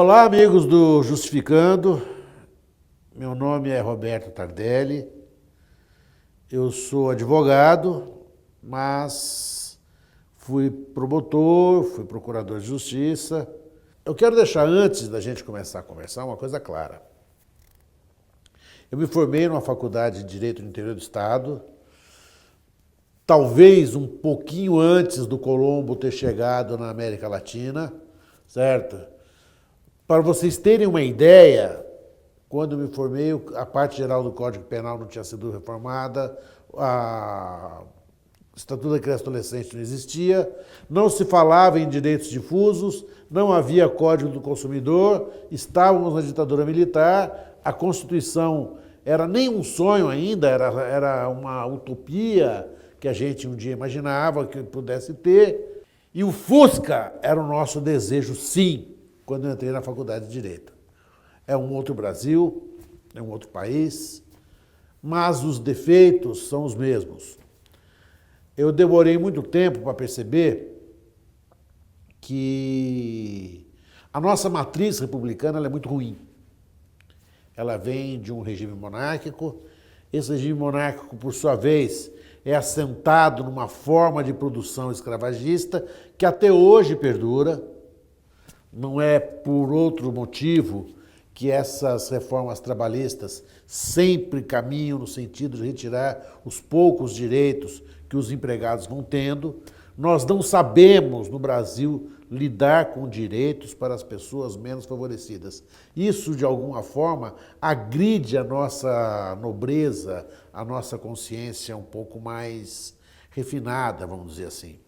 Olá, amigos do Justificando. Meu nome é Roberto Tardelli. Eu sou advogado, mas fui promotor, fui procurador de justiça. Eu quero deixar, antes da gente começar a conversar, uma coisa clara. Eu me formei numa faculdade de Direito no interior do Estado, talvez um pouquinho antes do Colombo ter chegado na América Latina, certo? Para vocês terem uma ideia, quando eu me formei, a parte geral do Código Penal não tinha sido reformada, o Estatuto da Criança e Adolescente não existia, não se falava em direitos difusos, não havia Código do Consumidor, estávamos na ditadura militar, a Constituição era nem um sonho ainda, era uma utopia que a gente um dia imaginava que pudesse ter, e o Fusca era o nosso desejo, sim, quando eu entrei na Faculdade de Direito. É um outro Brasil, é um outro país, mas os defeitos são os mesmos. Eu demorei muito tempo para perceber que a nossa matriz republicana é muito ruim. Ela vem de um regime monárquico. Esse regime monárquico, por sua vez, é assentado numa forma de produção escravagista que até hoje perdura. Não é por outro motivo que essas reformas trabalhistas sempre caminham no sentido de retirar os poucos direitos que os empregados vão tendo. Nós não sabemos, no Brasil, lidar com direitos para as pessoas menos favorecidas. Isso, de alguma forma, agride a nossa nobreza, a nossa consciência um pouco mais refinada, vamos dizer assim.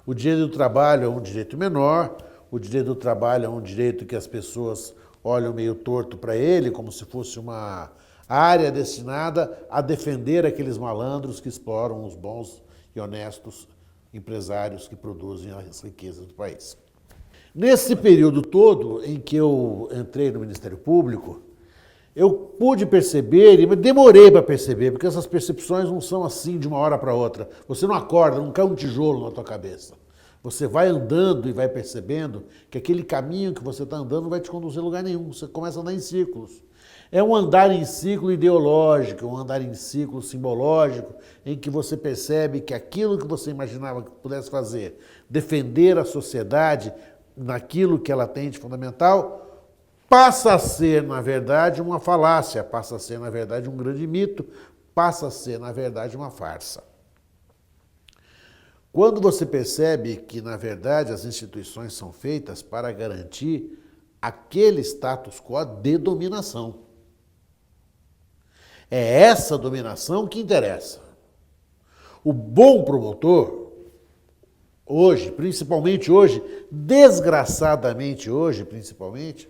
O direito do trabalho é um direito menor, o direito do trabalho é um direito que as pessoas olham meio torto para ele, como se fosse uma área destinada a defender aqueles malandros que exploram os bons e honestos empresários que produzem as riquezas do país. Nesse período todo em que eu entrei no Ministério Público, eu pude perceber, e demorei para perceber, porque essas percepções não são assim de uma hora para outra. Você não acorda, não cai um tijolo na tua cabeça. Você vai andando e vai percebendo que aquele caminho que você está andando não vai te conduzir a lugar nenhum. Você começa a andar em círculos. É um andar em ciclo ideológico, um andar em ciclo simbológico, em que você percebe que aquilo que você imaginava que pudesse fazer, defender a sociedade naquilo que ela tem de fundamental, passa a ser, na verdade, uma falácia, passa a ser, na verdade, um grande mito, passa a ser, na verdade, uma farsa. Quando você percebe que, na verdade, as instituições são feitas para garantir aquele status quo de dominação. É essa dominação que interessa. O bom promotor, hoje, principalmente hoje, desgraçadamente hoje, principalmente,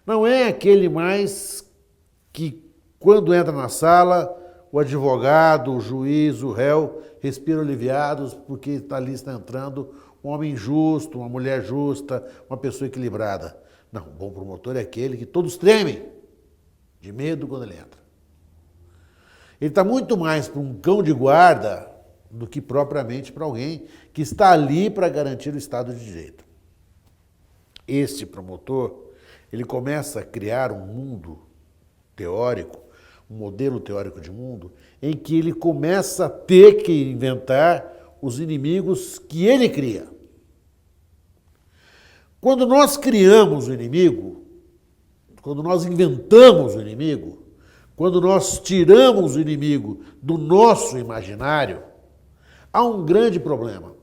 não é aquele mais que, quando entra na sala, o advogado, o juiz, o réu respiram aliviados porque ali está entrando um homem justo, uma mulher justa, uma pessoa equilibrada. Não, o bom promotor é aquele que todos tremem de medo quando ele entra. Ele está muito mais para um cão de guarda do que propriamente para alguém que está ali para garantir o Estado de Direito. Este promotor, ele começa a criar um mundo teórico, um modelo teórico de mundo, em que ele começa a ter que inventar os inimigos que ele cria. Quando nós criamos o inimigo, quando nós inventamos o inimigo, quando nós tiramos o inimigo do nosso imaginário, há um grande problema.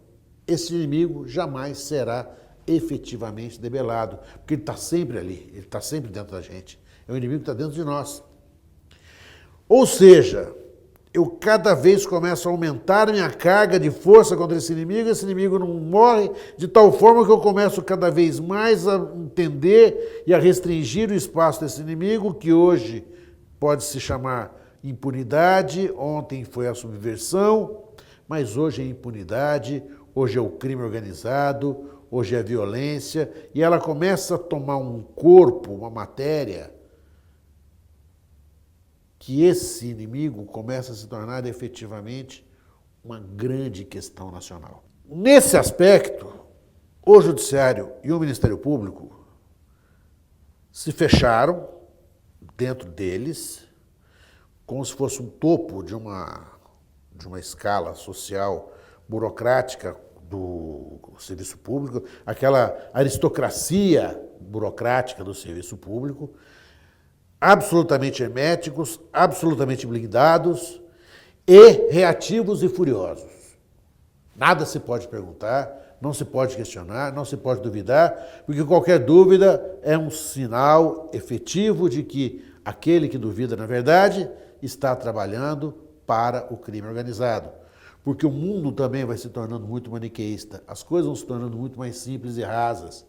Esse inimigo jamais será efetivamente debelado, porque ele está sempre ali, ele está sempre dentro da gente. É um inimigo que está dentro de nós. Ou seja, eu cada vez começo a aumentar a minha carga de força contra esse inimigo não morre, de tal forma que eu começo cada vez mais a entender e a restringir o espaço desse inimigo, que hoje pode se chamar impunidade, ontem foi a subversão, mas hoje é impunidade, hoje é o crime organizado, hoje é a violência, e ela começa a tomar um corpo, uma matéria, que esse inimigo começa a se tornar efetivamente uma grande questão nacional. Nesse aspecto, o Judiciário e o Ministério Público se fecharam dentro deles, como se fosse um topo de uma escala social burocrática do serviço público, aquela aristocracia burocrática do serviço público, absolutamente herméticos, absolutamente blindados e reativos e furiosos. Nada se pode perguntar, não se pode questionar, não se pode duvidar, porque qualquer dúvida é um sinal efetivo de que aquele que duvida, na verdade, está trabalhando para o crime organizado. Porque o mundo também vai se tornando muito maniqueísta, as coisas vão se tornando muito mais simples e rasas.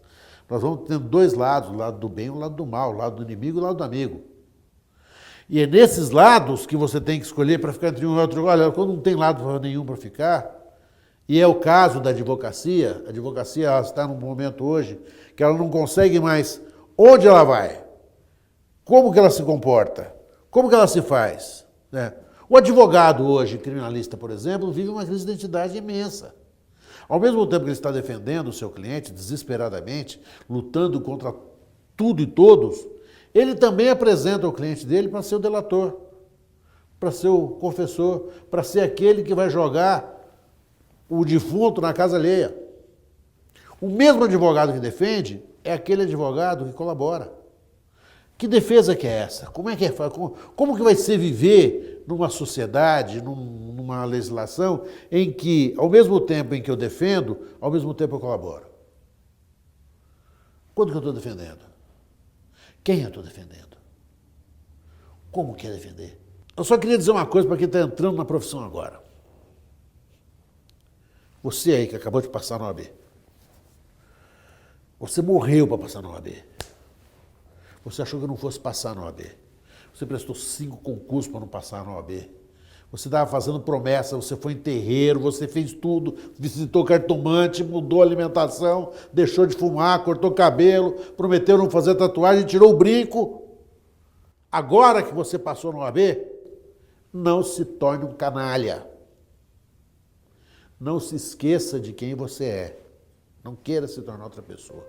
Nós vamos tendo dois lados, o lado do bem e o lado do mal, o lado do inimigo e o lado do amigo. E é nesses lados que você tem que escolher para ficar entre um e outro. Olha, quando não tem lado nenhum para ficar, e é o caso da advocacia, a advocacia ela está num momento hoje que ela não consegue mais onde ela vai, como que ela se comporta, como que ela se faz, né? O advogado hoje, criminalista, por exemplo, vive uma crise de identidade imensa. Ao mesmo tempo que ele está defendendo o seu cliente desesperadamente, lutando contra tudo e todos, ele também apresenta o cliente dele para ser o delator, para ser o confessor, para ser aquele que vai jogar o defunto na casa alheia. O mesmo advogado que defende é aquele advogado que colabora. Que defesa que é essa? Como que vai ser viver numa sociedade, numa legislação em que, ao mesmo tempo em que eu defendo, ao mesmo tempo eu colaboro? Quando que eu estou defendendo? Quem eu estou defendendo? Como que é defender? Eu só queria dizer uma coisa para quem está entrando na profissão agora. Você aí que acabou de passar na OAB. Você morreu para passar na OAB. Você achou que eu não fosse passar na OAB. Você prestou 5 concursos para não passar na OAB. Você estava fazendo promessa, você foi em terreiro, você fez tudo, visitou cartomante, mudou a alimentação, deixou de fumar, cortou cabelo, prometeu não fazer tatuagem, tirou o brinco. Agora que você passou na OAB, não se torne um canalha. Não se esqueça de quem você é. Não queira se tornar outra pessoa.